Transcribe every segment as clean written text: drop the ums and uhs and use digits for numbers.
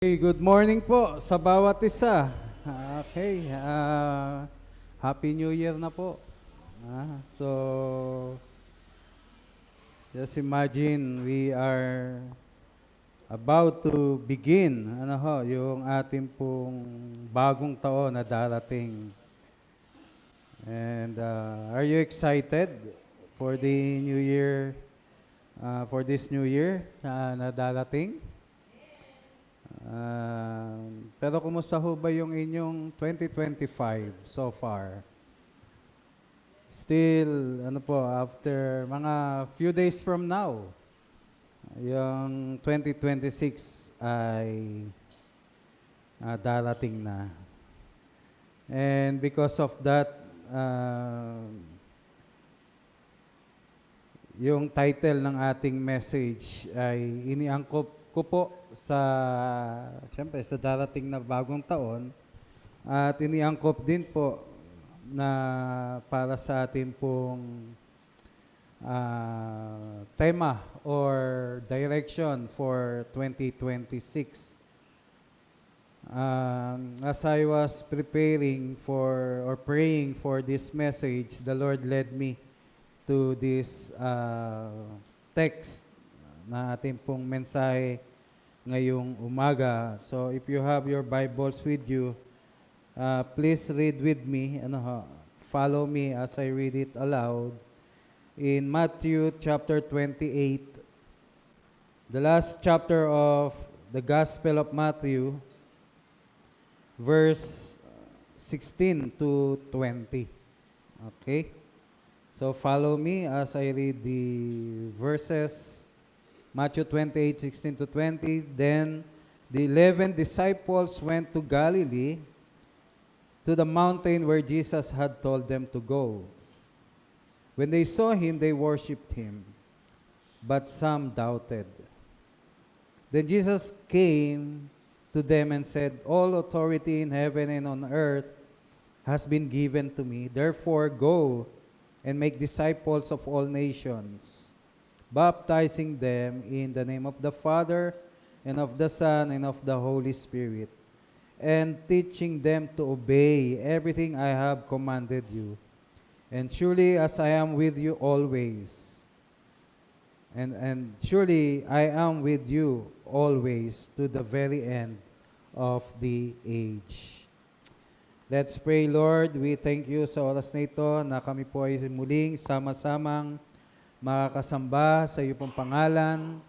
Hey, good morning po sa bawat isa. Okay, Happy New Year na po. So, just imagine we are about to begin, yung ating pong bagong taon na darating. And are you excited for the new year, for this new year na darating? Pero kumusta ho ba yung inyong 2025 so far? Still, after mga few days from now, yung 2026 ay darating na. And because of that, yung title ng ating message ay iniangkop ko po siyempre sa darating na bagong taon at iniangkop din po na para sa atin pong tema or direction for 2026. As I was preparing for or praying for this message, the Lord led me to this text na ating pong mensahe ngayong umaga. So if you have your Bibles with you, please read with me. Follow me as I read it aloud. In Matthew chapter 28, the last chapter of the Gospel of Matthew, verse 16 to 20. Okay? So follow me as I read the verses. Matthew 28, 16 to 20. Then the 11 disciples went to Galilee, to the mountain where Jesus had told them to go. When they saw him, they worshipped him, but some doubted. Then Jesus came to them and said, "All authority in heaven and on earth has been given to me. Therefore, go and make disciples of all nations, baptizing them in the name of the Father and of the Son and of the Holy Spirit, and teaching them to obey everything I have commanded you. And surely as I am with you always, and surely I am with you always to the very end of the age." Let's pray. Lord, we thank you sa oras na ito na kami po ay muling sama-samang makakasamba sa iyo pong pangalan.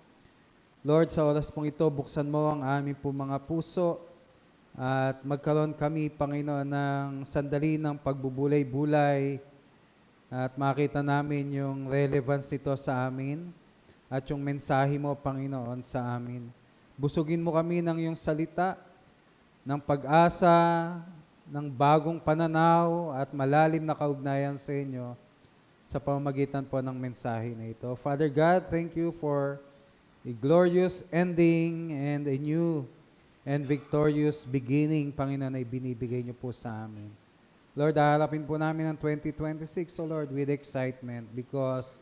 Lord, sa oras pong ito, buksan mo ang aming pong mga puso at magkaroon kami, Panginoon, ng sandali ng pagbubulay-bulay at makita namin yung relevance nito sa amin at yung mensahe mo, Panginoon, sa amin. Busugin mo kami ng iyong salita, ng pag-asa, ng bagong pananaw at malalim na kaugnayan sa inyo sa pamamagitan po ng mensahe na ito. Father God, thank you for a glorious ending and a new and victorious beginning, Panginoon, na ibinibigay niyo po sa amin. Lord, haharapin po namin ang 2026, so Lord, with excitement because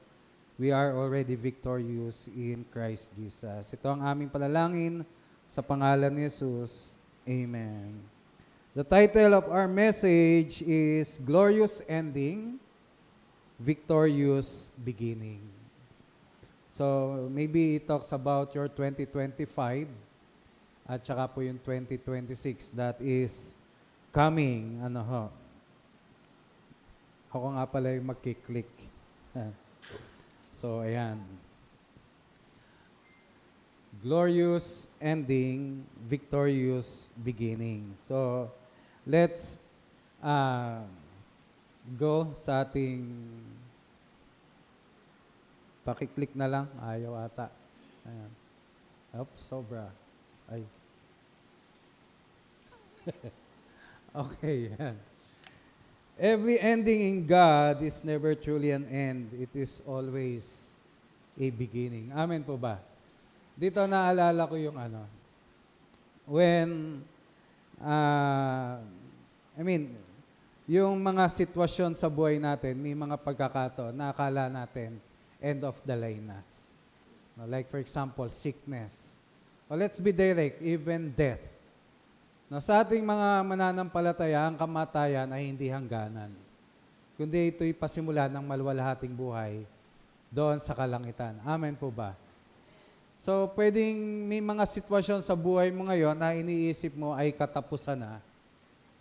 we are already victorious in Christ Jesus. Ito ang aming panalangin sa pangalan ni Jesus. Amen. The title of our message is Glorious Ending, Victorious Beginning. So maybe it talks about your 2025 at saka po yung 2026 that is coming. Ako nga pala yung magkiklik. So ayan. Glorious ending, victorious beginning. So let's go sa ating pakiklik na lang. Ayaw ata. Ayan. Oops, sobra. Ay. Okay, yan. Every ending in God is never truly an end. It is always a beginning. Amen po ba? Dito naalala ko yung when, yung mga sitwasyon sa buhay natin, may mga pagkakataon na akala natin end of the line na. Like for example, sickness. O let's be direct, even death. No, sa ating mga mananampalataya, ang kamatayan ay hindi hangganan, kundi ito'y pasimula ng maluwalhating buhay doon sa kalangitan. Amen po ba? So, pwedeng may mga sitwasyon sa buhay mo ngayon na iniisip mo ay katapusan na.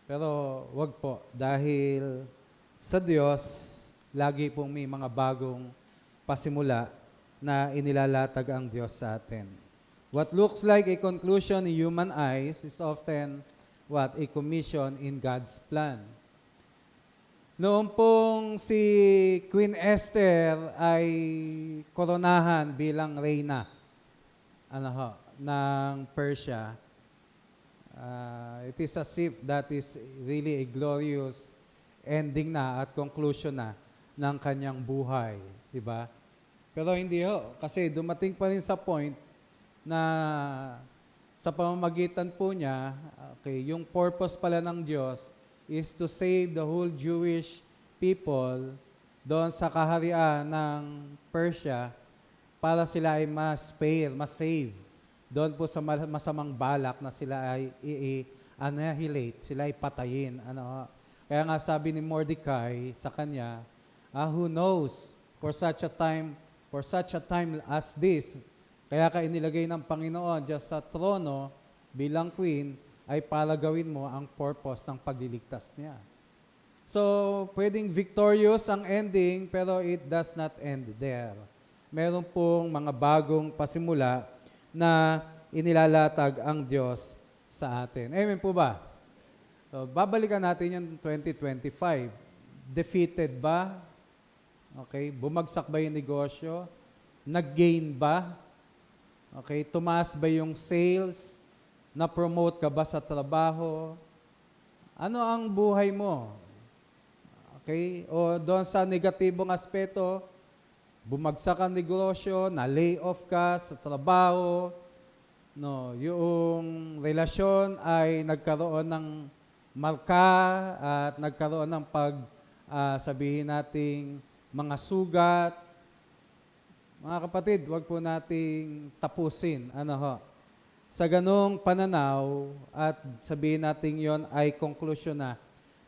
Pero wag po, dahil sa Diyos, lagi pong may mga bagong pasimula na inilalatag ang Diyos sa atin. What looks like a conclusion in human eyes is often what? A commission in God's plan. Noong pong si Queen Esther ay koronahan bilang reyna ng Persia, it is as if that is really a glorious ending na at conclusion na ng kanyang buhay. Diba? Pero hindi ho, kasi dumating pa rin sa point na sa pamamagitan po niya, yung purpose pala ng Diyos is to save the whole Jewish people doon sa kaharian ng Persia para sila ay ma-spare, ma-save doon po sa masamang balak na sila ay i-annihilate, sila ay patayin. Kaya nga sabi ni Mordecai sa kanya, who knows, for such a time as this, kaya ka inilagay ng Panginoon dyan sa trono bilang queen ay para gawin mo ang purpose ng pagliligtas niya. So, pwedeng victorious ang ending pero it does not end there. Meron pong mga bagong pasimula na inilalatag ang Diyos sa atin. Amen po ba? So, babalikan natin yung 2025. Defeated ba? Okay, bumagsak ba yung negosyo? Nag-gain ba? Okay, tumaas ba yung sales? Na-promote ka ba sa trabaho? Ano ang buhay mo? Okay, o doon sa negatibong aspeto, bumagsak ang negosyo, na-lay off ka sa trabaho, no, yung relasyon ay nagkaroon ng marka at nagkaroon ng sabihin nating mga sugat. Mga kapatid, wag po nating tapusin. Sa ganong pananaw at sabihin natin yon ay conclusion na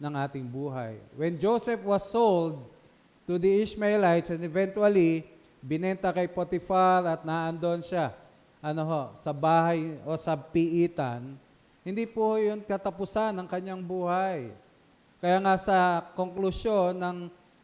ng ating buhay. When Joseph was sold to the Ishmaelites and eventually binenta kay Potiphar at naandon siya sa bahay o sa piitan, hindi po yun katapusan ng kanyang buhay. Kaya nga sa konklusyon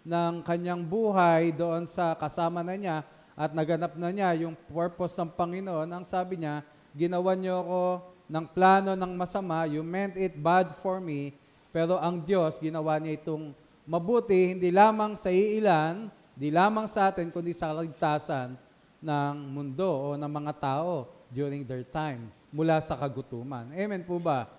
ng kanyang buhay doon sa kasama na niya at naganap na niya yung purpose ng Panginoon, ang sabi niya, ginawa niyo ako ng plano ng masama, you meant it bad for me, pero ang Diyos ginawa niya itong mabuti, hindi lamang sa iilan, hindi lamang sa atin, kundi sa kaligtasan ng mundo o ng mga tao during their time, mula sa kagutuman. Amen po ba?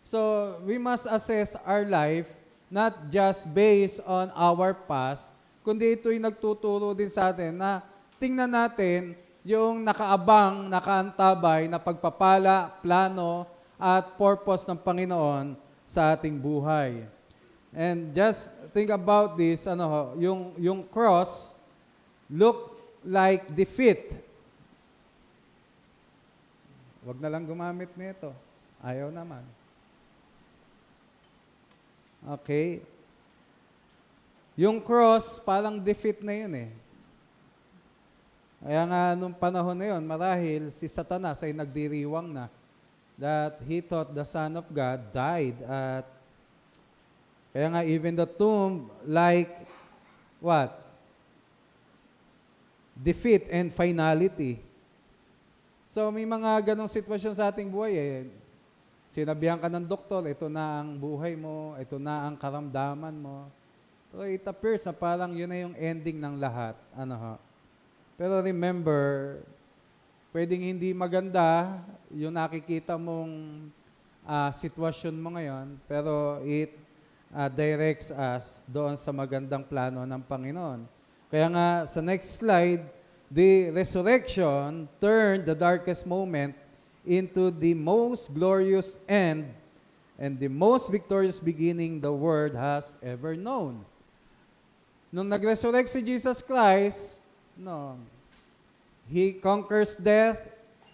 So, we must assess our life not just based on our past, kundi ito'y nagtuturo din sa atin na tingnan natin yung nakaabang, nakaantabay na pagpapala, plano, at purpose ng Panginoon sa ating buhay. And just think about this, yung cross look like defeat. Wag na lang gumamit nito. Ayaw naman. Okay. Yung cross, parang defeat na yun eh. Kaya nga nung panahon na yun, marahil si Satanas ay nagdiriwang na that he thought the Son of God died at kaya nga even the tomb like what? Defeat and finality. So may mga ganong sitwasyon sa ating buhay eh. Sinabihan ka ng doktor, ito na ang buhay mo, ito na ang karamdaman mo. So it appears na parang yun na yung ending ng lahat. Pero remember, pwedeng hindi maganda yung nakikita mong sitwasyon mo ngayon, pero it directs us doon sa magandang plano ng Panginoon. Kaya nga, sa next slide, the resurrection turned the darkest moment into the most glorious end and the most victorious beginning the world has ever known. Nung nag-resurrect si Jesus Christ, He conquers death,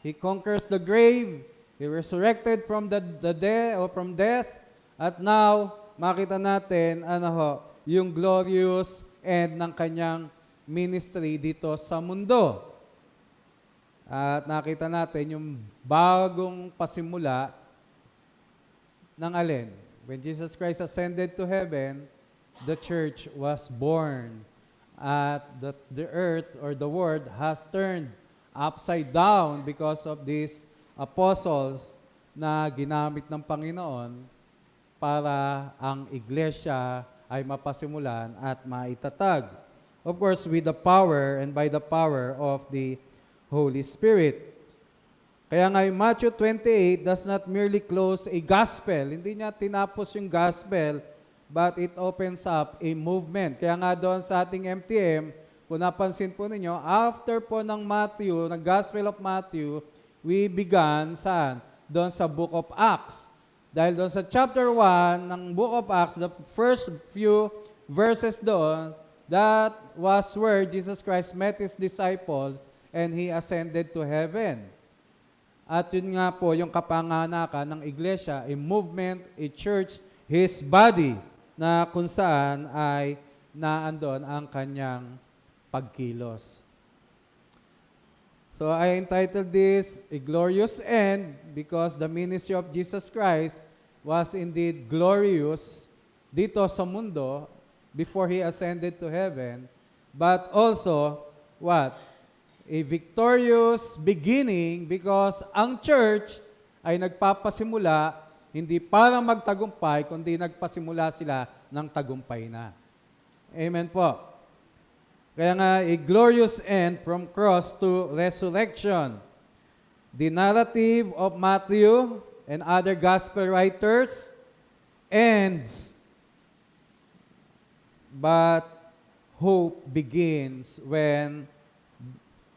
He conquers the grave. He resurrected from the death or from death. At now, makita natin yung glorious end ng kanyang ministry dito sa mundo. At nakita natin yung bagong pasimula ng alin? When Jesus Christ ascended to heaven, the church was born. At the earth or the world has turned upside down because of these apostles na ginamit ng Panginoon para ang iglesia ay mapasimulan at maitatag. Of course, with the power and by the power of the Holy Spirit. Kaya nga yung Matthew 28 does not merely close a gospel. Hindi niya tinapos yung gospel, but it opens up a movement. Kaya nga doon sa ating MTM, kung napansin po ninyo, after po ng Matthew, ng Gospel of Matthew, we began saan? Doon sa Book of Acts. Dahil doon sa chapter 1 ng Book of Acts, the first few verses doon, that was where Jesus Christ met His disciples and He ascended to heaven. At yun nga po yung kapanganakan ng iglesia, a movement, a church, His body, na kung saan ay naandon ang kanyang pagkilos. So I entitled this, A Glorious End, because the ministry of Jesus Christ was indeed glorious dito sa mundo before He ascended to heaven, but also, what? A victorious beginning because ang church ay nagpapasimula hindi para magtagumpay, kundi nagpasimula sila ng tagumpay na. Amen po. Kaya nga, a glorious end from cross to resurrection. The narrative of Matthew and other gospel writers ends, but hope begins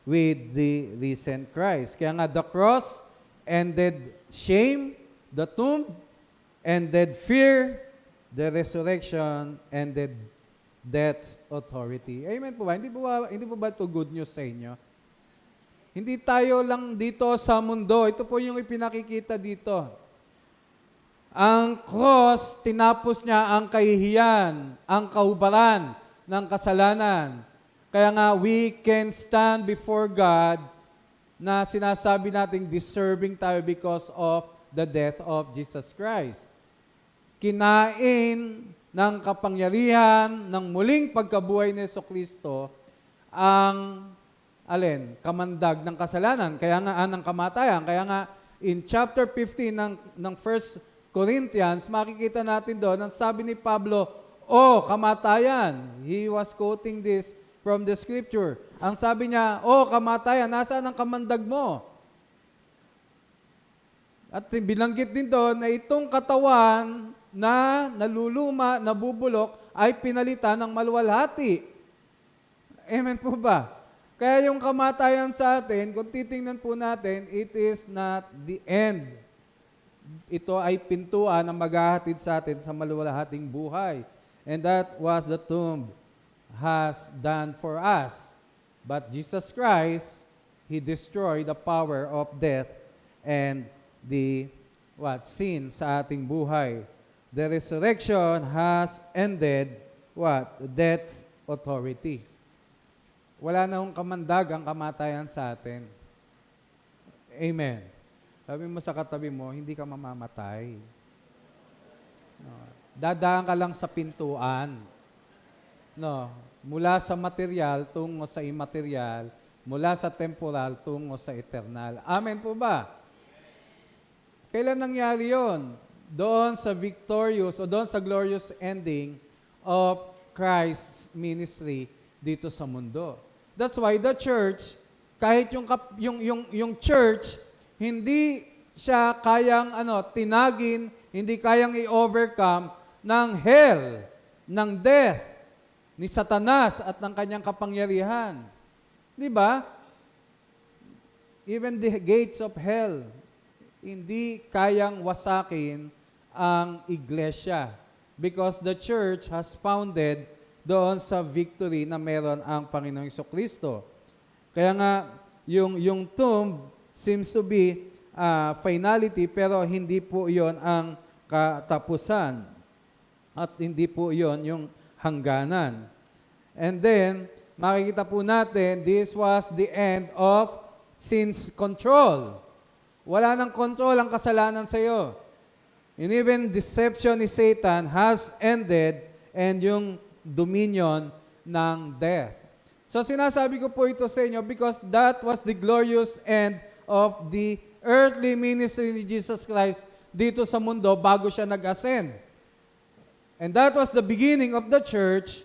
with the risen Christ. Kaya nga, the cross ended shame, the tomb ended fear, the resurrection ended death's authority. Amen po ba? Hindi po ba ito good news sa inyo? Hindi tayo lang dito sa mundo. Ito po yung ipinakikita dito. Ang cross, tinapos niya ang kahihiyan, ang kahubaran ng kasalanan. Kaya nga, we can stand before God na sinasabi nating deserving tayo because of the death of Jesus Christ. Kinain ng kapangyarihan ng muling pagkabuhay ni Jesucristo ang kamandag ng kasalanan, kaya nga ng kamatayan. Kaya nga in chapter 15 ng 1 Corinthians, makikita natin doon ang sabi ni Pablo, kamatayan. He was quoting this from the scripture. Ang sabi niya, kamatayan, nasaan ang kamandag mo? At binanggit din doon na itong katawan na naluluma, nabubulok, ay pinalitan ng maluwalhati. Amen po ba? Kaya yung kamatayan sa atin, kung titingnan po natin, it is not the end. Ito ay pintuan na maghahatid sa atin sa maluwalhating buhay. And that was the tomb has done for us. But Jesus Christ, He destroyed the power of death and the sin sa ating buhay. The resurrection has ended death's authority. Wala na hong kamandag ang kamatayan sa atin. Amen. Sabi mo sa katabi mo, hindi ka mamamatay. Dadaan ka lang sa pintuan. Mula sa material tungo sa immaterial, mula sa temporal tungo sa eternal. Amen po ba? Kailan nangyari yon? Doon sa victorious o doon sa glorious ending of Christ's ministry dito sa mundo. That's why the church, kahit yung church, hindi siya kayang tinagin, hindi kayang i-overcome ng hell, ng death, ni Satanas at ng kanyang kapangyarihan. Di ba? Even the gates of hell, hindi kayang wasakin ang iglesia because the church has founded doon sa victory na meron ang Panginoong Jesucristo. Kaya nga, yung tomb seems to be finality, pero hindi po yon ang katapusan. At hindi po yon yung hangganan. And then, makikita po natin, this was the end of sin's control. Wala nang control ang kasalanan sa iyo. And even deception ni Satan has ended, and yung dominion ng death. So sinasabi ko po ito sa inyo because that was the glorious end of the earthly ministry ni Jesus Christ dito sa mundo bago siya nag-ascend. And that was the beginning of the church.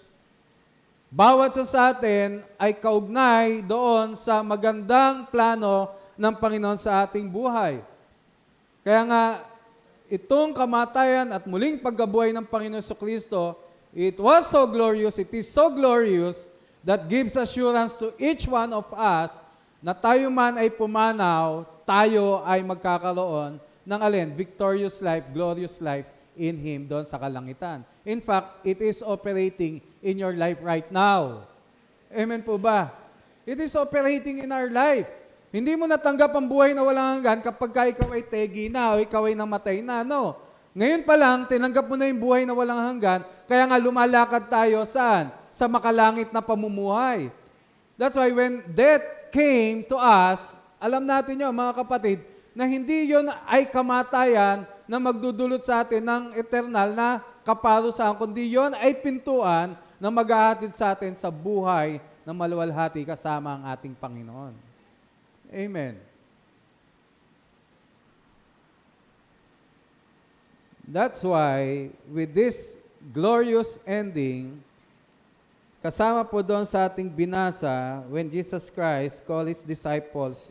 Bawat sa atin ay kaugnay doon sa magandang plano ng Panginoon sa ating buhay. Kaya nga, itong kamatayan at muling pagkabuhay ng Panginoon Jesucristo, it was so glorious, it is so glorious, that gives assurance to each one of us na tayo man ay pumanaw, tayo ay magkakaroon ng alin? Victorious life, glorious life in Him doon sa kalangitan. In fact, it is operating in your life right now. Amen po ba? It is operating in our life. Hindi mo natanggap ang buhay na walang hanggan kapag ka ikaw ay tegi na o ikaw ay namatay na, no? Ngayon pa lang, tinanggap mo na yung buhay na walang hanggan, kaya nga lumalakad tayo saan? Sa makalangit na pamumuhay. That's why when death came to us, alam natin yun, mga kapatid, na hindi yun ay kamatayan na magdudulot sa atin ng eternal na kaparusahan, kundi yun ay pintuan na maghahatid sa atin sa buhay na maluwalhati kasama ang ating Panginoon. Amen. That's why, with this glorious ending, kasama po doon sa ating binasa, when Jesus Christ called His disciples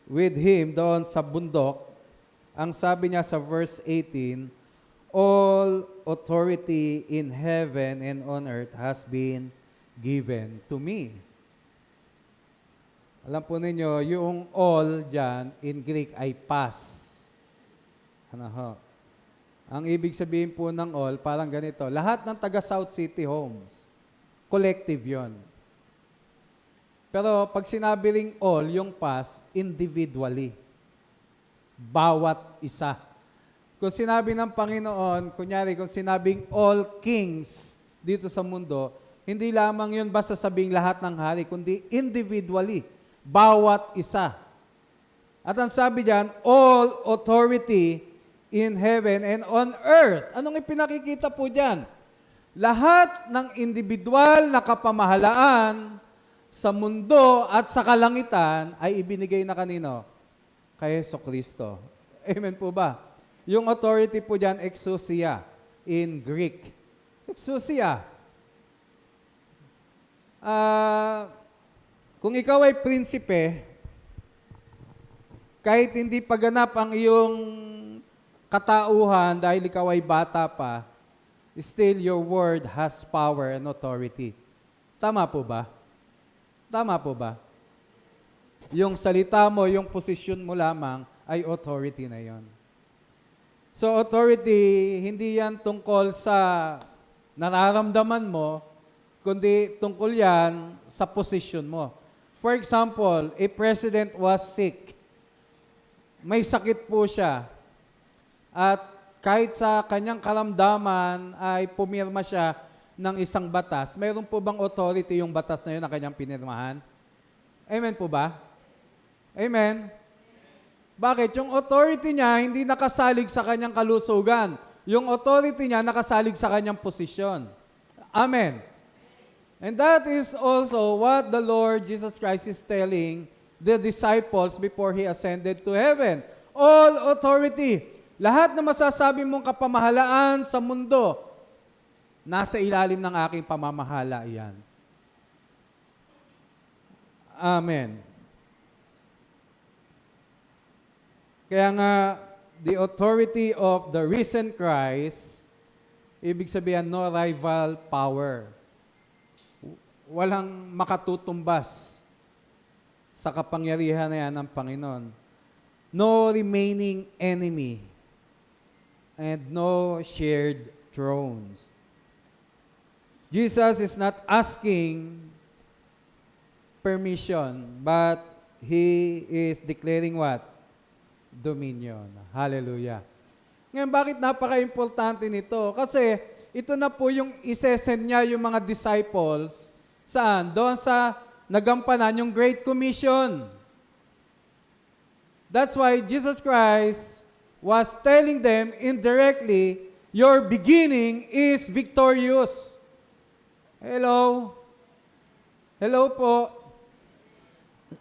with Him doon sa bundok, ang sabi niya sa verse 18, all authority in heaven and on earth has been given to me. Alam po ninyo, yung all dyan, in Greek ay pas. Ano ho? Ang ibig sabihin po ng all, parang ganito. Lahat ng taga South City Homes, collective yon. Pero pag sinabi ring all, yung pas, individually. Bawat isa. Kung sinabi ng Panginoon, kunyari, kung sinabing all kings dito sa mundo, hindi lamang yun basta sabing lahat ng hari, kundi individually. Bawat isa. At ang sabi diyan, all authority in heaven and on earth. Anong ipinakikita po diyan? Lahat ng individual na kapamahalaan sa mundo at sa kalangitan ay ibinigay na kanino? Kay Jesucristo. Amen po ba? Yung authority po diyan, exousia in Greek. Exousia. Kung ikaw ay prinsipe, kahit hindi paganap ang iyong katauhan dahil ikaw ay bata pa, still your word has power and authority. Tama po ba? Tama po ba? Yung salita mo, yung posisyon mo lamang ay authority na yon. So authority, hindi yan tungkol sa nararamdaman mo, kundi tungkol yan sa posisyon mo. For example, a president was sick. May sakit po siya. At kahit sa kanyang karamdaman ay pumirma siya ng isang batas, mayroon po bang authority yung batas na yun na kanyang pinirmahan? Amen po ba? Amen? Bakit? Yung authority niya hindi nakasalig sa kanyang kalusugan. Yung authority niya nakasalig sa kanyang posisyon. Amen. And that is also what the Lord Jesus Christ is telling the disciples before He ascended to heaven. All authority. Lahat na masasabi mong kapamahalaan sa mundo, nasa ilalim ng aking pamamahala iyan. Amen. Kaya nga, the authority of the risen Christ, ibig sabihin, no rival power. Walang makatutumbas sa kapangyarihan na yan ng Panginoon. No remaining enemy and no shared thrones. Jesus is not asking permission, but He is declaring what? Dominion. Hallelujah. Ngayon, bakit napaka-importante nito? Kasi ito na po yung isesend niya yung mga disciples. Saan? Doon sa nagampanan yung Great Commission. That's why Jesus Christ was telling them indirectly, your beginning is victorious. Hello? Hello po.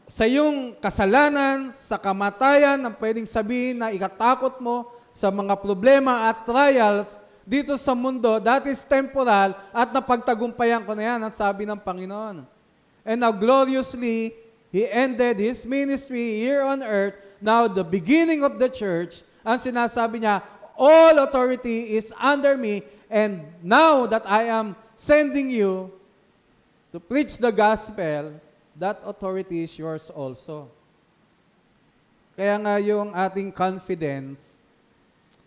Sa iyong kasalanan, sa kamatayan, ang pwedeng sabihin na ikatakot mo sa mga problema at trials dito sa mundo, that is temporal at napagtagumpayan ko na yan, ang sabi ng Panginoon. And now gloriously, He ended His ministry here on earth. Now the beginning of the church, ang sinasabi niya, all authority is under me, and now that I am sending you to preach the gospel, that authority is yours also. Kaya nga yung ating confidence,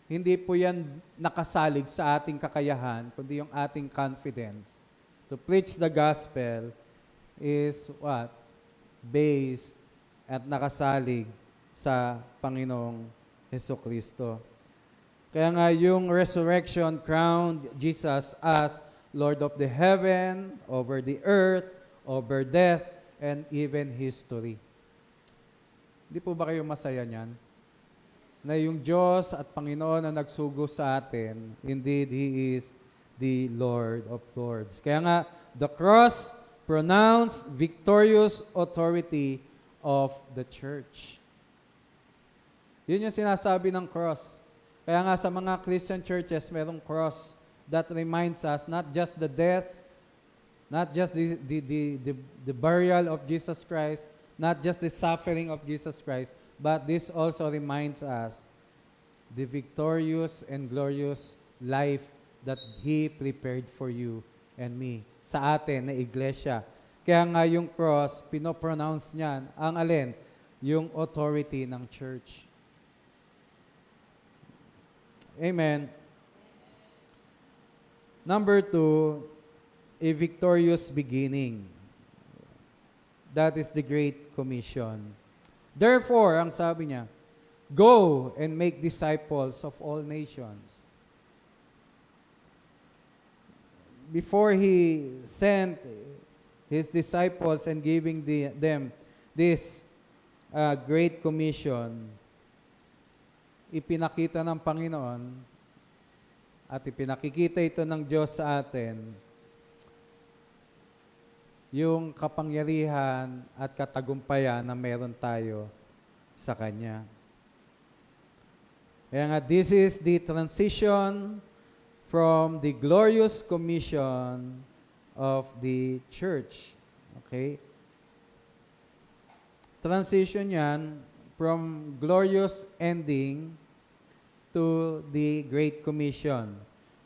hindi po yan nakasalig sa ating kakayahan, kundi yung ating confidence to preach the gospel is what? Based at nakasalig sa Panginoong Hesukristo. Kaya nga yung resurrection crowned Jesus as Lord of the heaven, over the earth, over death, and even history. Hindi po ba kayo masaya niyan? Na yung Diyos at Panginoon na nagsugo sa atin, indeed, He is the Lord of Lords. Kaya nga, the cross pronounced victorious authority of the church. Yun yung sinasabi ng cross. Kaya nga sa mga Christian churches, merong cross that reminds us not just the death, not just the burial of Jesus Christ, not just the suffering of Jesus Christ, but this also reminds us the victorious and glorious life that He prepared for you and me, sa atin na iglesia. Kaya nga yung cross, pinopronounce niyan, ang alin? Yung authority ng church. Amen. Number 2, a victorious beginning. That is the Great Commission. Therefore, ang sabi niya, go and make disciples of all nations. Before He sent His disciples and giving them this Great Commission, ipinakita ng Panginoon at ipinakikita ito ng Diyos sa atin yung kapangyarihan at katagumpayan na meron tayo sa Kanya. Kaya nga, this is the transition from the glorious commission of the church. Okay? Transition yan from glorious ending to the Great Commission.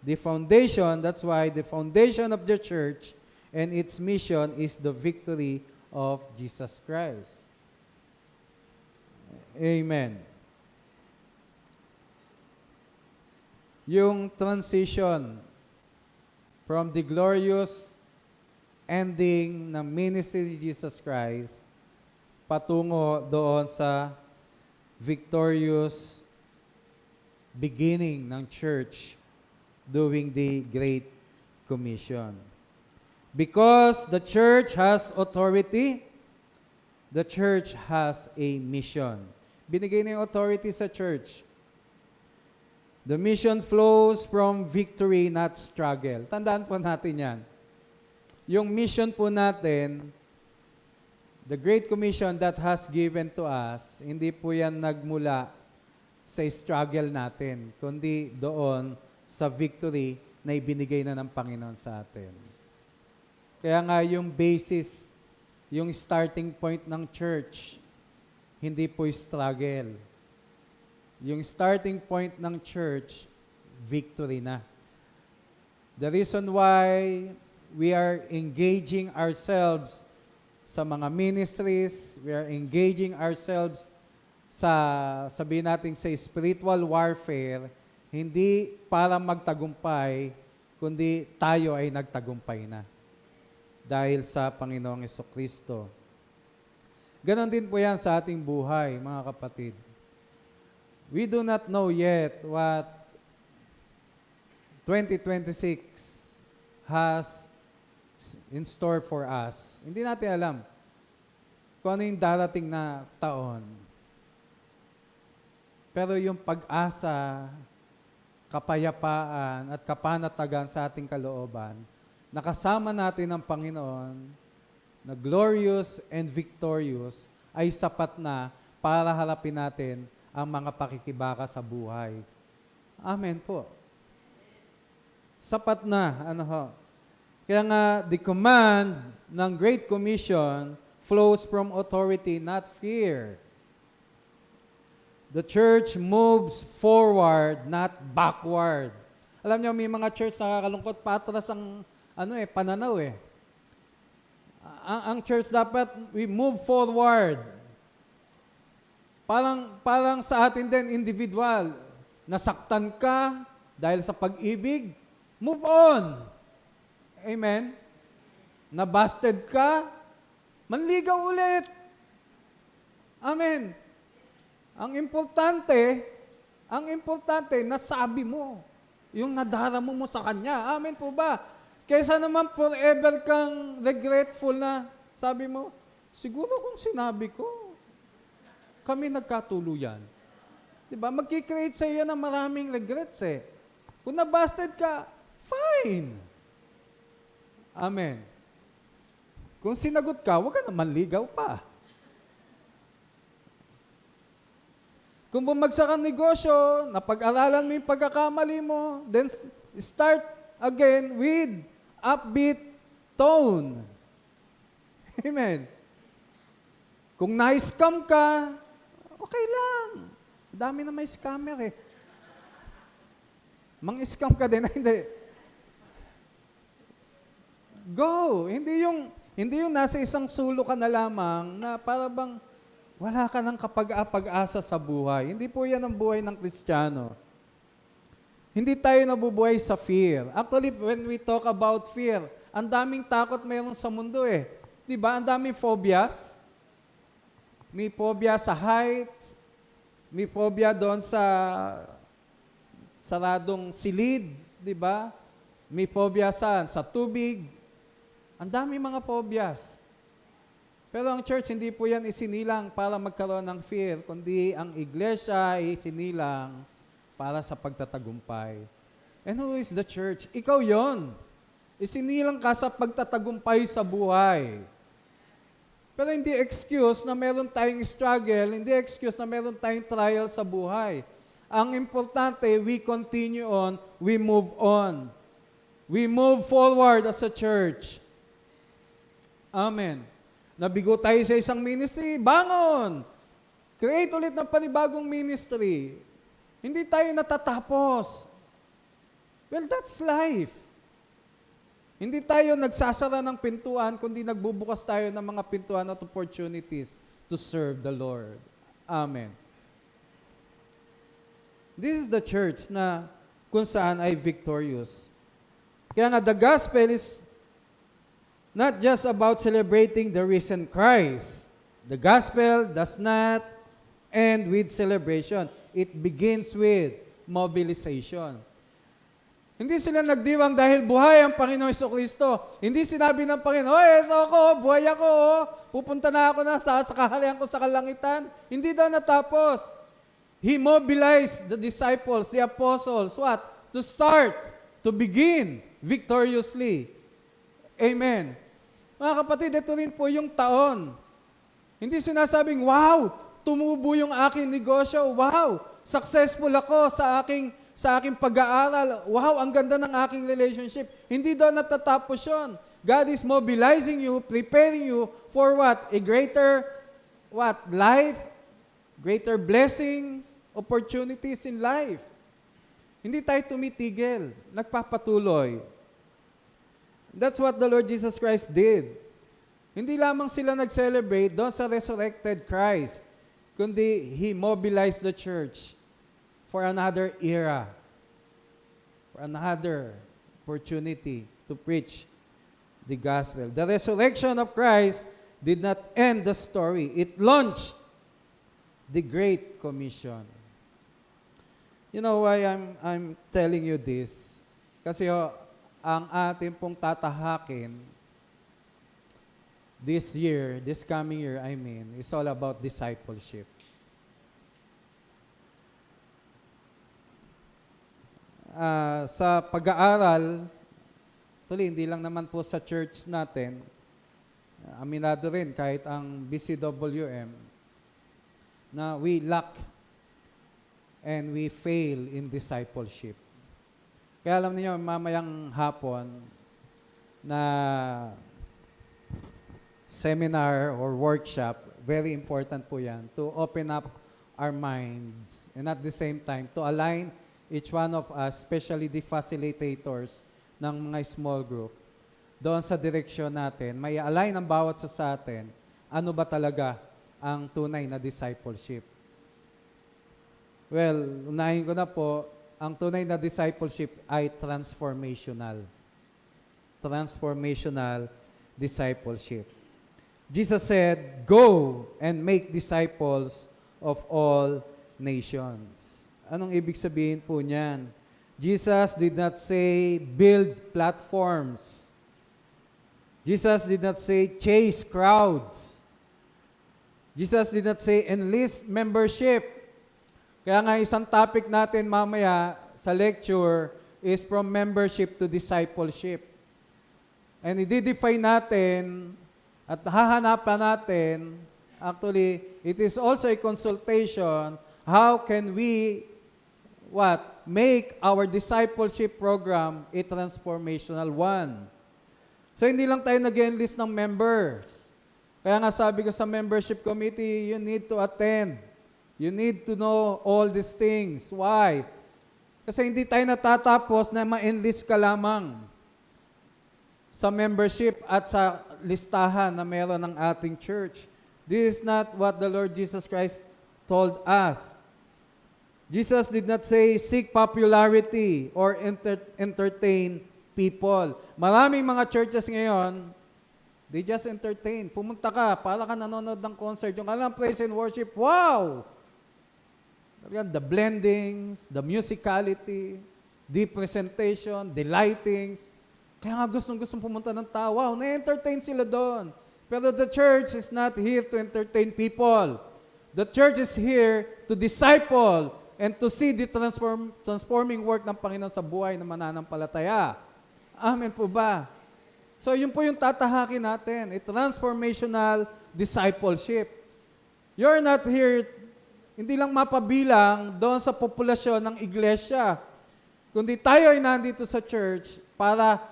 The foundation, that's why the foundation of the church and its mission is the victory of Jesus Christ. Amen. Yung transition from the glorious ending ng ministry ni Jesus Christ patungo doon sa victorious beginning ng church doing the Great Commission. Because the church has authority, the church has a mission. Binigay na yung authority sa church. The mission flows from victory, not struggle. Tandaan po natin yan. Yung mission po natin, the Great Commission that has given to us, hindi po yan nagmula sa struggle natin, kundi doon sa victory na ibinigay na ng Panginoon sa atin. Kaya nga yung basis, yung starting point ng church, hindi po struggle. Yung starting point ng church, victory na. The reason why we are engaging ourselves sa mga ministries, we are engaging ourselves sa, sabihin natin, sa spiritual warfare, hindi para magtagumpay, kundi tayo ay nagtagumpay na. Dahil sa Panginoong Hesukristo. Ganon din po yan sa ating buhay, mga kapatid. We do not know yet what 2026 has in store for us. Hindi natin alam kung ano yung darating na taon. Pero yung pag-asa, kapayapaan at kapanatagan sa ating kalooban, nakasama natin ang Panginoon na glorious and victorious ay sapat na para harapin natin ang mga pakikibaka sa buhay. Amen po. Sapat na. Kaya nga, the command ng Great Commission flows from authority, not fear. The church moves forward, not backward. Alam niyo, may mga church na nakakalungkot, patras ang pananaw eh. Ang church dapat, we move forward. Parang sa atin din, individual. Nasaktan ka dahil sa pag-ibig, move on. Amen? Nabasted ka, manligaw ulit. Amen. Ang importante, nasabi mo. Yung nadaramo mo sa Kanya. Amen po ba? Kaysa naman forever kang regretful na, sabi mo, siguro kung sinabi ko, kami nagkatuluyan. Diba? Magkikreate sa iyo ng maraming regrets eh. Kung nabasted ka, fine. Amen. Kung sinagot ka, huwag ka naman ligaw pa. Kung bumagsak ang negosyo, napag-aralan mo yung pagkakamali mo, then start again with upbeat tone. Amen. Kung na-scam ka, okay lang. Dami na may scammer eh. Mang-scam ka din, hindi. Go! Hindi yung nasa isang sulo ka na lamang na para bang wala ka ng kapag-asa sa buhay. Hindi po yan ang buhay ng Kristiyano. Hindi tayo nabubuhay sa fear. Actually, when we talk about fear, ang daming takot mayroon sa mundo eh. Di ba? Ang daming phobias. May phobia sa heights. May phobia doon sa saradong silid. Di ba? May phobia sa tubig. Ang daming mga phobias. Pero ang church, hindi po yan isinilang para magkaroon ng fear, kundi ang iglesia ay isinilang para sa pagtatagumpay. And who is the church? Ikaw yon. Isinilang ka sa pagtatagumpay sa buhay. Pero hindi excuse na meron tayong struggle, hindi excuse na meron tayong trial sa buhay. Ang importante, we continue on, we move on. We move forward as a church. Amen. Nabigo tayo sa isang ministry, bangon! Create ulit ng panibagong ministry. Hindi tayo natatapos. Well, that's life. Hindi tayo nagsasara ng pintuan, kundi nagbubukas tayo ng mga pintuan at opportunities to serve the Lord. Amen. This is the church na kung saan ay victorious. Kaya nga, the gospel is not just about celebrating the risen Christ. The gospel does not end with celebration. It begins with mobilization. Hindi sila nagdiwang dahil buhay ang Panginoon Jesucristo. Hindi sinabi ng Panginoon, ito ako, buhay ako, pupunta na ako sa kaharian ko sa kalangitan. Hindi daw natapos. He mobilized the disciples, the apostles, what? To start, to begin victoriously. Amen. Mga kapatid, ito rin po yung taon. Hindi sinasabing, wow, tumubo yung aking negosyo. Wow, successful ako sa aking pag-aaral. Wow, ang ganda ng aking relationship. Hindi doon natatapos yun. God is mobilizing you, preparing you for what? A greater life, greater blessings, opportunities in life. Hindi tayo tumitigil, nagpapatuloy. That's what the Lord Jesus Christ did. Hindi lamang sila nag-celebrate doon sa resurrected Christ, kundi He mobilized the church for another era, for another opportunity to preach the gospel. The resurrection of Christ did not end the story. It launched the Great Commission. You know why I'm telling you this? Kasi ang ating pong tatahakin this year, this coming year, I mean, is all about discipleship. Sa pag-aaral, tuloy, hindi lang naman po sa church natin, aminado rin kahit ang BCWM, na we lack and we fail in discipleship. Kaya alam niyo, mamayang hapon na seminar or workshop, very important po yan, to open up our minds and at the same time, to align each one of us, especially the facilitators ng mga small group, doon sa direksyon natin, may align ang bawat sa atin, ano ba talaga ang tunay na discipleship. Well, unahin ko na po, ang tunay na discipleship ay transformational. Transformational discipleship. Jesus said, "Go and make disciples of all nations." Anong ibig sabihin po niyan? Jesus did not say, build platforms. Jesus did not say, chase crowds. Jesus did not say, enlist membership. Kaya nga isang topic natin mamaya sa lecture is from membership to discipleship. And i-define natin at hahanapan natin, actually, it is also a consultation, how can we, make our discipleship program a transformational one. So hindi lang tayo nag-enlist ng members. Kaya nga sabi ko sa membership committee, you need to attend. You need to know all these things. Why? Kasi hindi tayo natatapos na ma-enlist ka lamang sa membership at sa listahan na meron ng ating church. This is not what the Lord Jesus Christ told us. Jesus did not say, seek popularity or entertain people. Maraming mga churches ngayon, they just entertain. Pumunta ka, para ka nanonood ng concert. Yung alam, praise and worship, wow! The blendings, the musicality, the presentation, the lightings. Kaya nga gustong pumunta ng tao. Wow, na-entertain sila doon. Pero the church is not here to entertain people. The church is here to disciple and to see the transforming work ng Panginoon sa buhay ng mananampalataya. Amen po ba? So yun po yung tatahakin natin, a transformational discipleship. You're not here, hindi lang mapabilang doon sa populasyon ng iglesia, kundi tayo ay nandito sa church para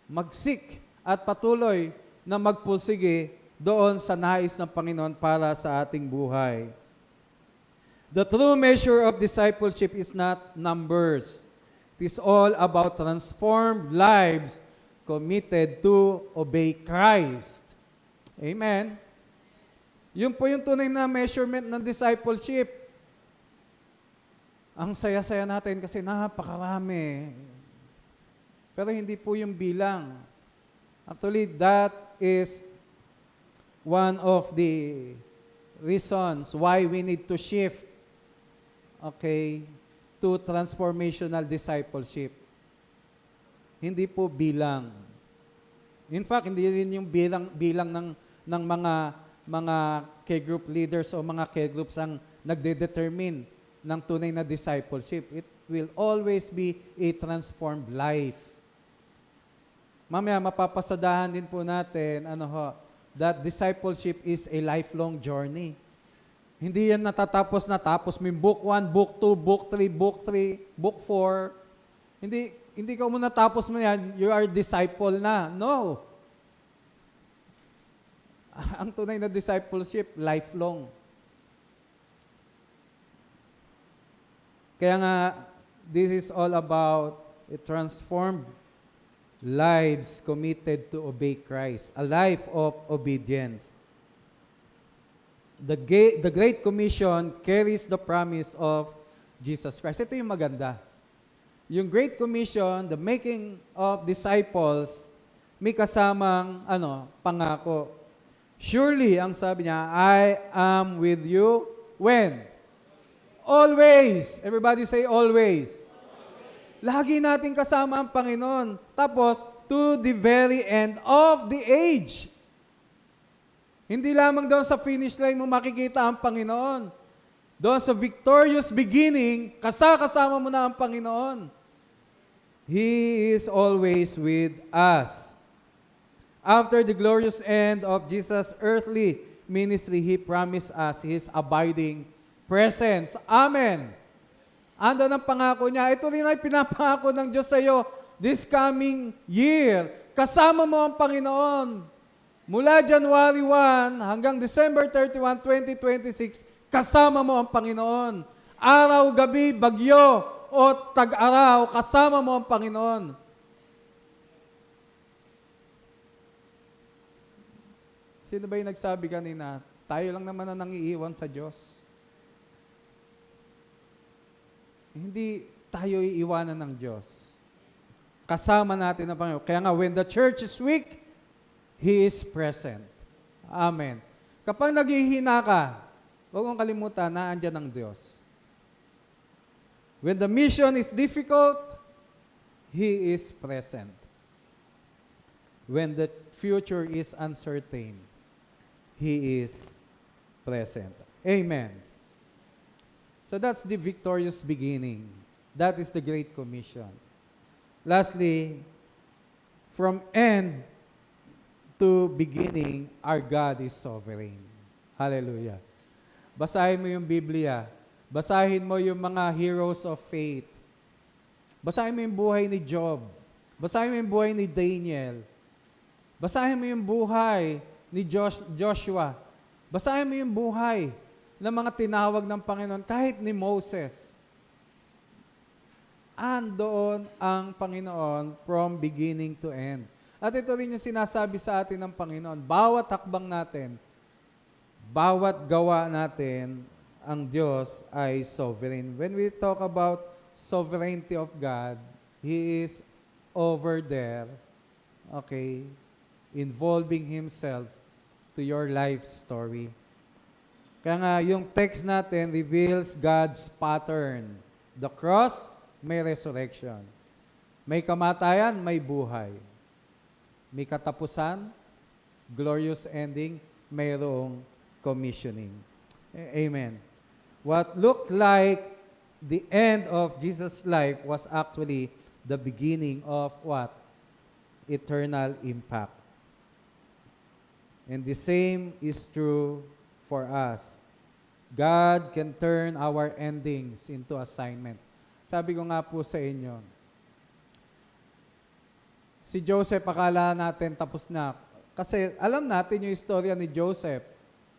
magsik at patuloy na magpursige doon sa nais ng Panginoon para sa ating buhay. The true measure of discipleship is not numbers. It is all about transformed lives committed to obey Christ. Amen. Yun po yung tunay na measurement ng discipleship. Ang saya-saya natin kasi napakarami. Pero hindi po yung bilang. Actually, that is one of the reasons why we need to shift, to transformational discipleship. Hindi po bilang. In fact, hindi rin yung bilang ng mga K-group leaders o mga K-groups ang nagde-determine ng tunay na discipleship. It will always be a transformed life. Mamaya, mapapasadahan din po natin, that discipleship is a lifelong journey. Hindi yan natatapos na tapos may book 1, book 2, book 3, book 3, book 4. Hindi ka muna tapos mo yan, you are disciple na. No. Ang tunay na discipleship, lifelong. Kaya nga, this is all about a transformed lives committed to obey Christ. A life of obedience. The Great Commission carries the promise of Jesus Christ. Ito yung maganda. Yung Great Commission, the making of disciples, may kasamang pangako. Surely, ang sabi niya, I am with you. When? Always. Everybody say always. Lagi natin kasama ang Panginoon. Tapos, to the very end of the age. Hindi lamang doon sa finish line mo makikita ang Panginoon. Doon sa victorious beginning, kasama mo na ang Panginoon. He is always with us. After the glorious end of Jesus' earthly ministry, He promised us His abiding presence. Amen. Ando ang pangako niya. Ito rin ay pinapangako ng Diyos sa iyo this coming year. Kasama mo ang Panginoon. Mula January 1 hanggang December 31, 2026, kasama mo ang Panginoon. Araw, gabi, bagyo, o tag-araw, kasama mo ang Panginoon. Sino ba yung nagsabi kanina? Tayo lang naman ang nangiiwan sa Diyos. Hindi tayo iiwanan ng Diyos. Kasama natin ang Panginoon. Kaya nga, when the church is weak, He is present. Amen. Kapag naghihina ka, huwag mong kalimutan na andyan ang Diyos. When the mission is difficult, He is present. When the future is uncertain, He is present. Amen. So that's the victorious beginning. That is the Great Commission. Lastly, from end to beginning, our God is sovereign. Hallelujah. Basahin mo yung Biblia. Basahin mo yung mga heroes of faith. Basahin mo yung buhay ni Job. Basahin mo yung buhay ni Daniel. Basahin mo yung buhay ni Joshua. Basahin mo yung buhay ng mga tinawag ng Panginoon, kahit ni Moses. Andoon ang Panginoon from beginning to end. At ito rin yung sinasabi sa atin ng Panginoon. Bawat hakbang natin, bawat gawa natin, ang Diyos ay sovereign. When we talk about sovereignty of God, He is over there, okay, involving Himself to your life story. Kaya nga, yung text natin reveals God's pattern. The cross, may resurrection. May kamatayan, may buhay. May katapusan, glorious ending, mayroong commissioning. Amen. What looked like the end of Jesus' life was actually the beginning of what? Eternal impact. And the same is true for us. God can turn our endings into assignment. Sabi ko nga po sa inyo, si Joseph, akala natin tapos na. Kasi alam natin yung istorya ni Joseph.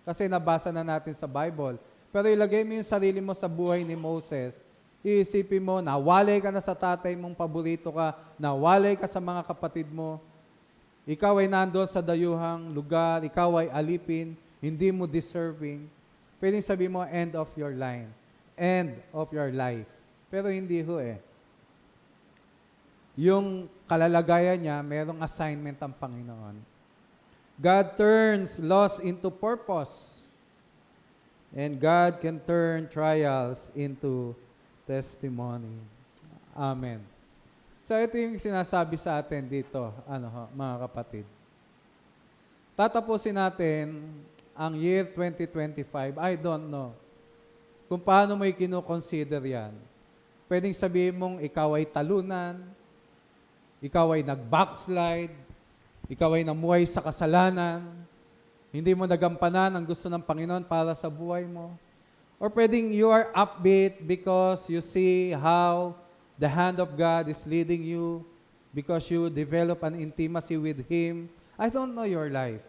Kasi nabasa na natin sa Bible. Pero ilagay mo yung sarili mo sa buhay ni Moses. Iisipin mo, nawalay ka na sa tatay mong paborito ka, nawalay ka sa mga kapatid mo, ikaw ay nandoon sa dayuhang lugar, ikaw ay alipin, hindi mo deserving. Pwedeng sabihin mo, end of your line. End of your life. Pero hindi ho eh. Yung kalalagayan niya, merong assignment ang Panginoon. God turns loss into purpose. And God can turn trials into testimony. Amen. So ito yung sinasabi sa atin dito, mga kapatid. Tatapusin natin ang year 2025. I don't know kung paano mo i-consider yan. Pwedeng sabihin mong ikaw ay talunan, ikaw ay nag-backslide, ikaw ay namuhay sa kasalanan, hindi mo nagampanan ang gusto ng Panginoon para sa buhay mo. Or pwedeng you are upbeat because you see how the hand of God is leading you because you develop an intimacy with Him. I don't know your life.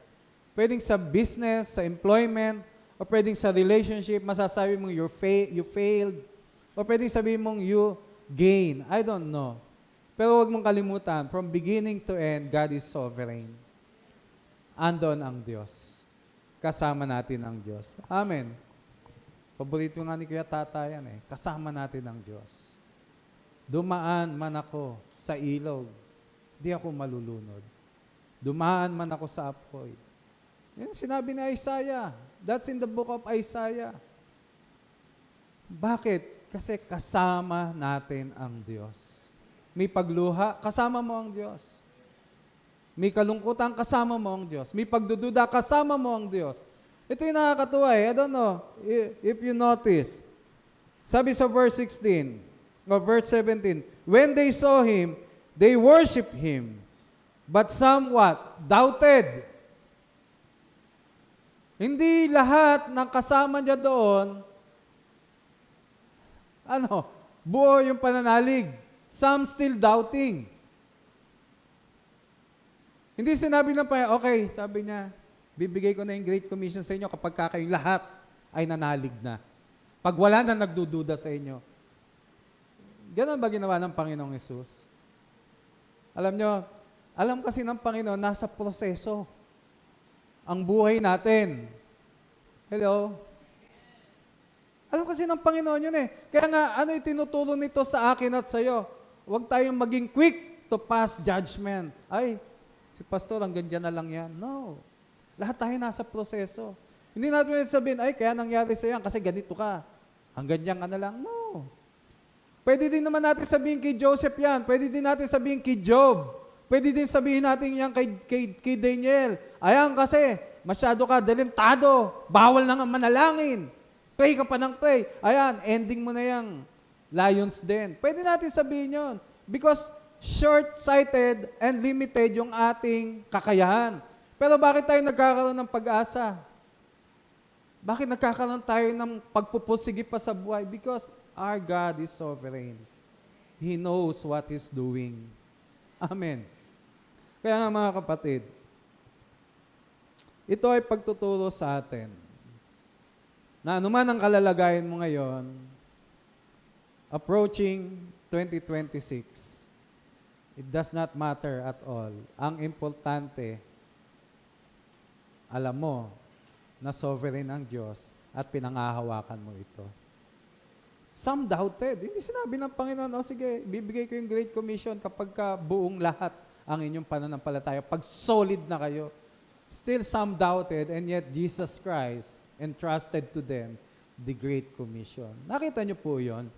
Pwedeng sa business, sa employment, o pwedeng sa relationship, masasabi mong you failed. O pwedeng sabihin mong you gain. I don't know. Pero huwag mong kalimutan, from beginning to end, God is sovereign. Andon ang Diyos. Kasama natin ang Diyos. Amen. Paborito nga ni Kuya Tata yan eh. Kasama natin ang Diyos. Dumaan man ako sa ilog, di ako malulunod. Dumaan man ako sa apoy, Yan sinabi ni Isaiah. That's in the book of Isaiah. Bakit? Kasi kasama natin ang Diyos. May pagluha, kasama mo ang Diyos. May kalungkutan, kasama mo ang Diyos. May pagdududa, kasama mo ang Diyos. Ito yung nakakatuwa eh. I don't know if you notice. Sabi sa verse 16, or verse 17, when they saw Him, they worshiped Him. But some what? Doubted. Hindi lahat ng kasama niya doon, buo yung pananalig. Some still doubting. Hindi sinabi ng Panginoon, okay, sabi niya, bibigay ko na yung Great Commission sa inyo kapag kayong lahat ay nanalig na. Pag wala na nagdududa sa inyo. Ganon ba ginawa ng Panginoong Yesus? Alam kasi ng Panginoon, nasa proseso ang buhay natin. Hello? Alam kasi ng Panginoon yun eh. Kaya nga, ano itinuturo nito sa akin at sa iyo? Huwag tayong maging quick to pass judgment. Ay, si pastor, hanggang dyan na lang yan. No. Lahat tayo nasa proseso. Hindi natin sabihin, ay, kaya nangyari sa yan kasi ganito ka. Hanggang dyan ka na lang. No. Pwede din naman natin sabihin kay Joseph yan. Pwede din natin sabihin kay Job. Pwede din sabihin natin yan kay Daniel. Ayan kasi, masyado ka delentado. Bawal na nga manalangin. Pray ka pa ng pray. Ayan, ending mo na yung lions den. Pwede natin sabihin yon because short-sighted and limited yung ating kakayahan. Pero bakit tayo nagkakaroon ng pag-asa? Bakit nagkakaroon tayo ng pagpupusigi pa sa buhay? Because our God is sovereign. He knows what He's doing. Amen. Kaya nga mga kapatid, ito ay pagtuturo sa atin na anuman ang kalalagayan mo ngayon, approaching 2026, it does not matter at all. Ang importante, alam mo na sovereign ang Diyos at pinangahawakan mo ito. Some doubted. Hindi sinabi ng Panginoon, sige, bibigay ko yung Great Commission kapag buong lahat ang inyong pananampalataya. Pag solid na kayo. Still some doubted, and yet Jesus Christ entrusted to them the Great Commission. Nakita niyo po yon?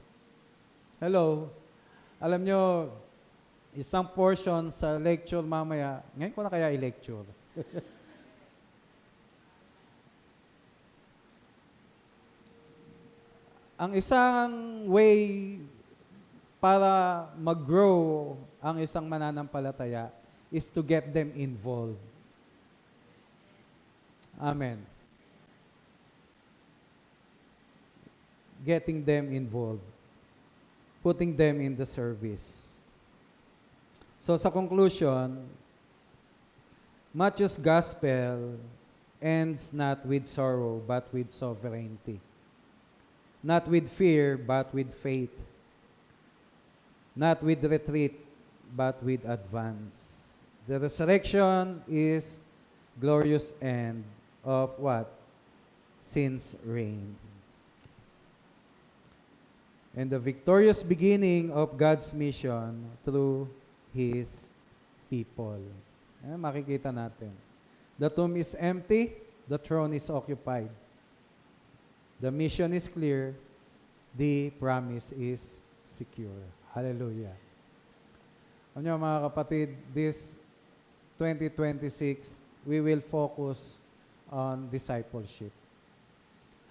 Hello? Alam niyo, isang portion sa lecture mamaya, ngayon ko na kaya i-lecture. Ang isang way para mag-grow ang isang mananampalataya is to get them involved. Amen. Getting them involved. Putting them in the service. So sa conclusion, Matthew's gospel ends not with sorrow but with sovereignty. Not with fear but with faith. Not with retreat but with advance. The resurrection is glorious end of what? Sin's reign. And the victorious beginning of God's mission through His people. Makikita natin. The tomb is empty, the throne is occupied. The mission is clear, the promise is secure. Hallelujah. Alam niyo mga kapatid, this 2026, we will focus on discipleship.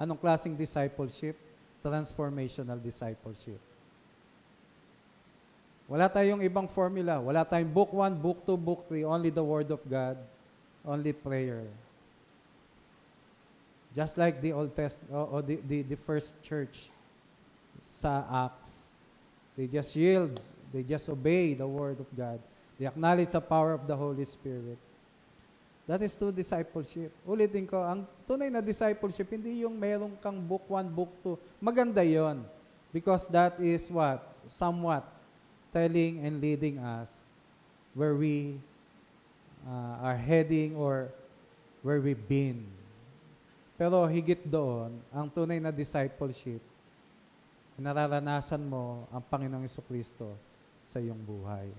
Anong klaseng discipleship? Transformational discipleship. Wala tayong ibang formula. Wala tayong book 1, book 2, book 3. Only the Word of God. Only prayer. Just like the Old Testament, or the first church sa Acts. They just yield. They just obey the Word of God. They acknowledge the power of the Holy Spirit. That is true discipleship. Ulitin ko, ang tunay na discipleship, hindi yung meron kang book 1, book 2. Maganda yon, because that is what? Somewhat telling and leading us where we are heading or where we've been. Pero higit doon, ang tunay na discipleship, nararanasan mo ang Panginoong Jesucristo sa iyong buhay.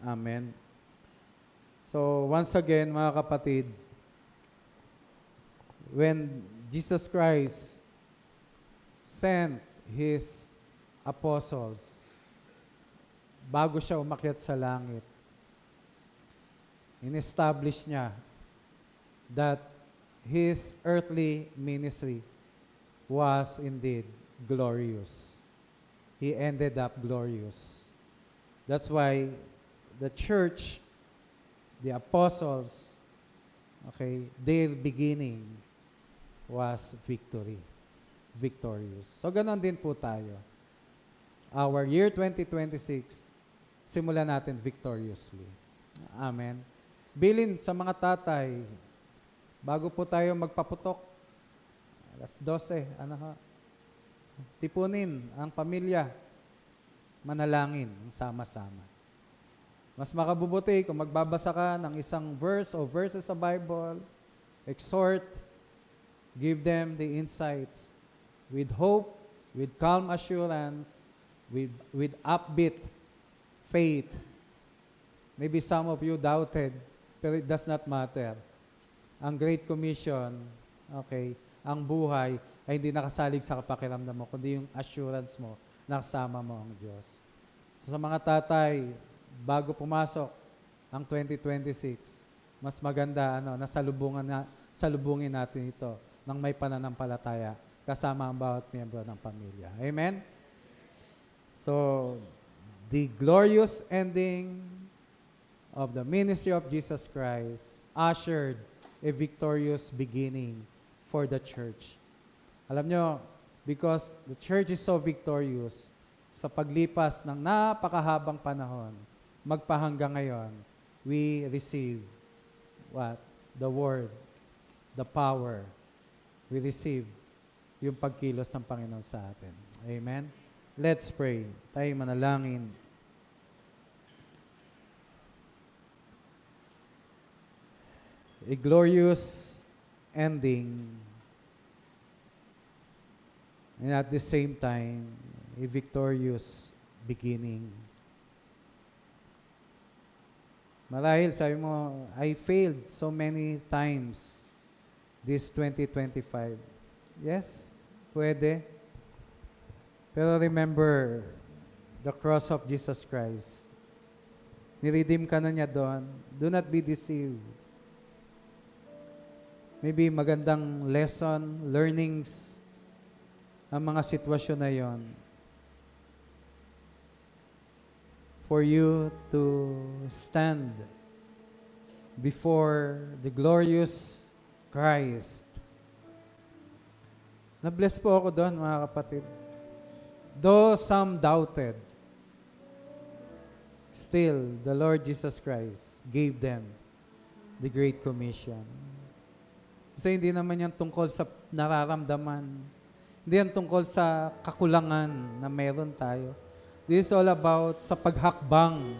Amen. So, once again, mga kapatid, when Jesus Christ sent His apostles, bago siya umakyat sa langit, in-establish niya that His earthly ministry was indeed glorious. He ended up glorious. That's why the church, the apostles, okay, their beginning was victorious. So, ganon din po tayo. Our year 2026, simulan natin victoriously. Amen. Bilin sa mga tatay, bago po tayo magpaputok, alas 12, tipunin ang pamilya, manalangin, sama-sama. Mas makabubuti kung magbabasa ka ng isang verse o verses sa Bible, exhort, give them the insights with hope, with calm assurance, with upbeat faith. Maybe some of you doubted, pero it does not matter. Ang Great Commission, okay, ang buhay ay hindi nakasalig sa kapakiramdam mo, kundi yung assurance mo, nakasama mo ang Diyos. So, sa mga tatay, bago pumasok ang 2026, mas maganda salubungin natin ito ng may pananampalataya kasama ang bawat miyembro ng pamilya. Amen? So, the glorious ending of the ministry of Jesus Christ ushered a victorious beginning for the church. Alam nyo, because the church is so victorious, sa paglipas ng napakahabang panahon, magpahanggang ngayon, we receive what? The word, the power. We receive yung pagkilos ng Panginoon sa atin. Amen? Let's pray. Tayo manalangin. A glorious ending, and at the same time, a victorious beginning. Marahil, sabi mo, I failed so many times this 2025. Yes, pwede. Pero remember, the cross of Jesus Christ. Niredeem ka na niya doon. Do not be deceived. Maybe magandang lesson, learnings, ang mga sitwasyon na yon for you to stand before the glorious Christ. Na-bless po ako doon, mga kapatid. Though some doubted, still, the Lord Jesus Christ gave them the Great Commission. Kasi hindi naman yan tungkol sa nararamdaman. Hindi yan tungkol sa kakulangan na meron tayo. This is all about sa paghakbang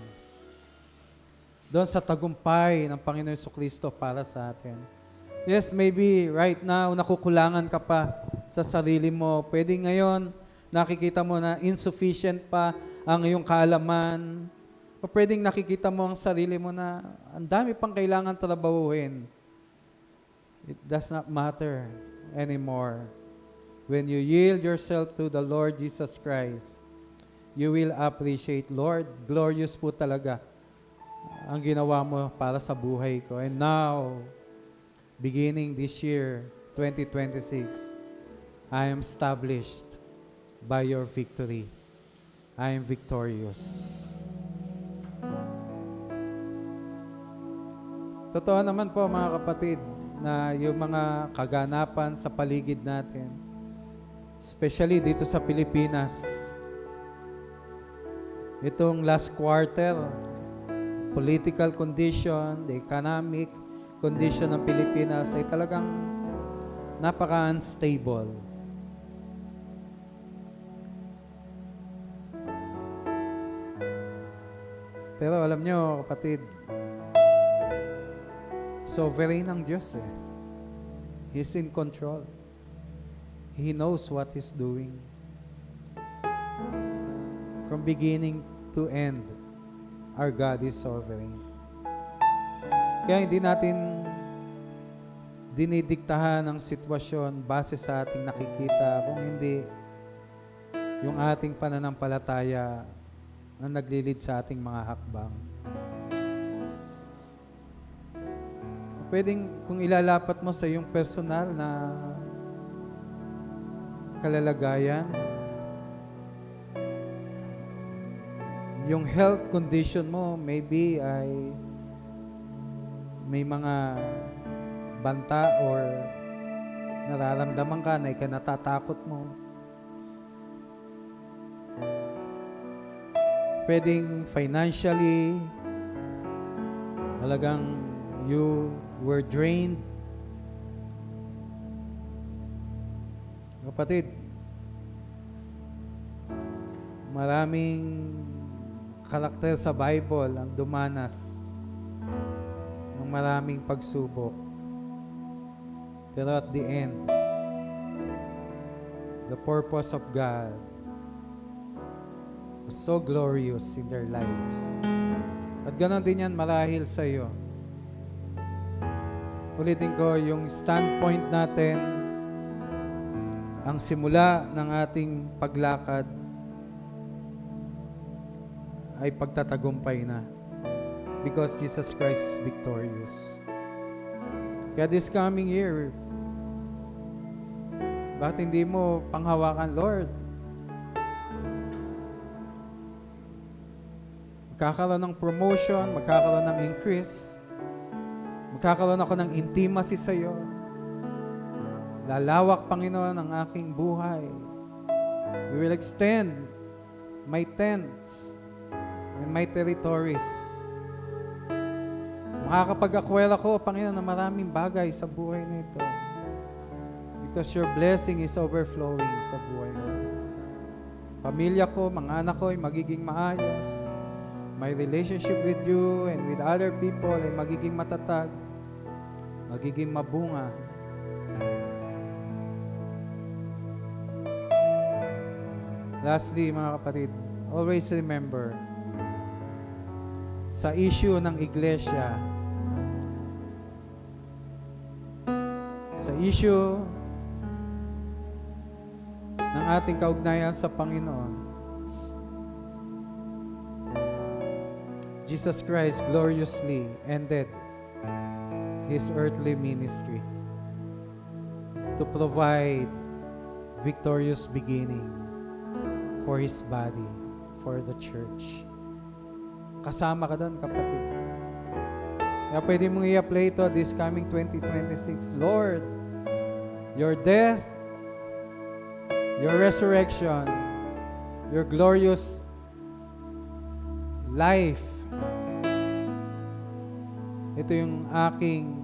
doon sa tagumpay ng Panginoon Jesucristo para sa atin. Yes, maybe right now, nakukulangan ka pa sa sarili mo. Pwede ngayon, nakikita mo na insufficient pa ang iyong kaalaman. O pwedeng nakikita mo ang sarili mo na ang dami pang kailangan trabahuhin. It does not matter anymore. When you yield yourself to the Lord Jesus Christ, you will appreciate, Lord, glorious po talaga ang ginawa mo para sa buhay ko. And now, beginning this year, 2026, I am established by your victory. I am victorious. Totoo naman po, mga kapatid, na yung mga kaganapan sa paligid natin, especially dito sa Pilipinas, itong last quarter, political condition, the economic condition ng Pilipinas ay talagang napaka-unstable. Pero alam nyo, kapatid, sovereign ang Diyos eh. He's in control. He knows what He's doing. From beginning to end, our God is sovereign. Kaya hindi natin dinidiktahan ng sitwasyon base sa ating nakikita, kung hindi yung ating pananampalataya na naglilid sa ating mga hakbang. Pwedeng kung ilalapat mo sa iyong personal na kalalagayan, yung health condition mo maybe ay may mga banta or nararamdaman ka na ikinatatakot mo. Pwedeng financially, talagang you were drained. Kapatid, maraming karakter sa Bible ang dumanas ng maraming pagsubok. Pero at the end, the purpose of God was so glorious in their lives. At ganon din yan marahil sa iyo. Ulitin ko, yung standpoint natin, ang simula ng ating paglakad ay pagtatagumpay na. Because Jesus Christ is victorious. Kaya this coming year, bakit hindi mo panghawakan, Lord? Magkakaroon ng promotion, magkakaroon ng increase, magkakaroon ako ng intimacy sa iyo. Lalawak, Panginoon, ang aking buhay. We will extend my tents and my territories. Makakapag-acquire ako, Panginoon, ng maraming bagay sa buhay nito. Because your blessing is overflowing sa buhay ko. Pamilya ko, mga anak ko ay magiging maayos. My relationship with you and with other people ay magiging matatag, magiging mabunga. Lastly, mga kapatid, always remember, sa issue ng iglesia, sa issue ng ating kaugnayan sa Panginoon, Jesus Christ gloriously ended His earthly ministry to provide victorious beginning for His body, for the church. Kasama ka doon, kapatid. Kaya pwede mong i-apply ito this coming 2026. Lord, your death, your resurrection, your glorious life, ito yung aking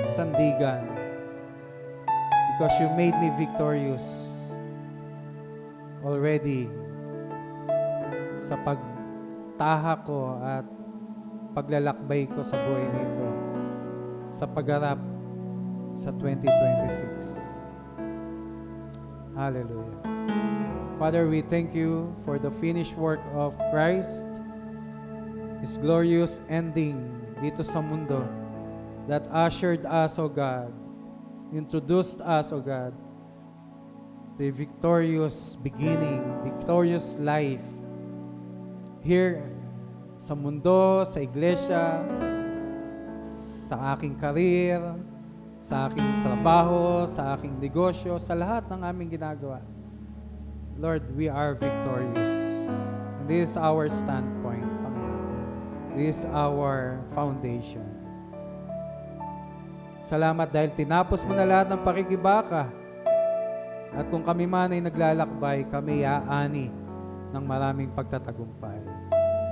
sandigan because you made me victorious already sa pagtaha ko at paglalakbay ko sa buhay nito sa pagharap sa 2026. Hallelujah. Father, we thank you for the finished work of Christ, His glorious ending dito sa mundo that ushered us, O God, introduced us, O God, to a victorious beginning, victorious life here sa mundo, sa iglesia, sa aking career, sa aking trabaho, sa aking negosyo, sa lahat ng aming ginagawa. Lord, we are victorious. And this is our standpoint, Panginoon. This is our foundation. Salamat dahil tinapos mo na lahat ng pakikibaka. At kung kami man ay naglalakbay, kami aani ng maraming pagtatagumpay.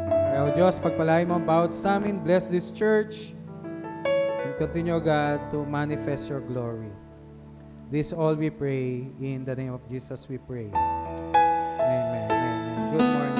Kaya, O Diyos, pagpalain mo ang bawat sa amin, bless this church, and continue, God, to manifest your glory. This all we pray, in the name of Jesus we pray. Amen. Amen. Good morning.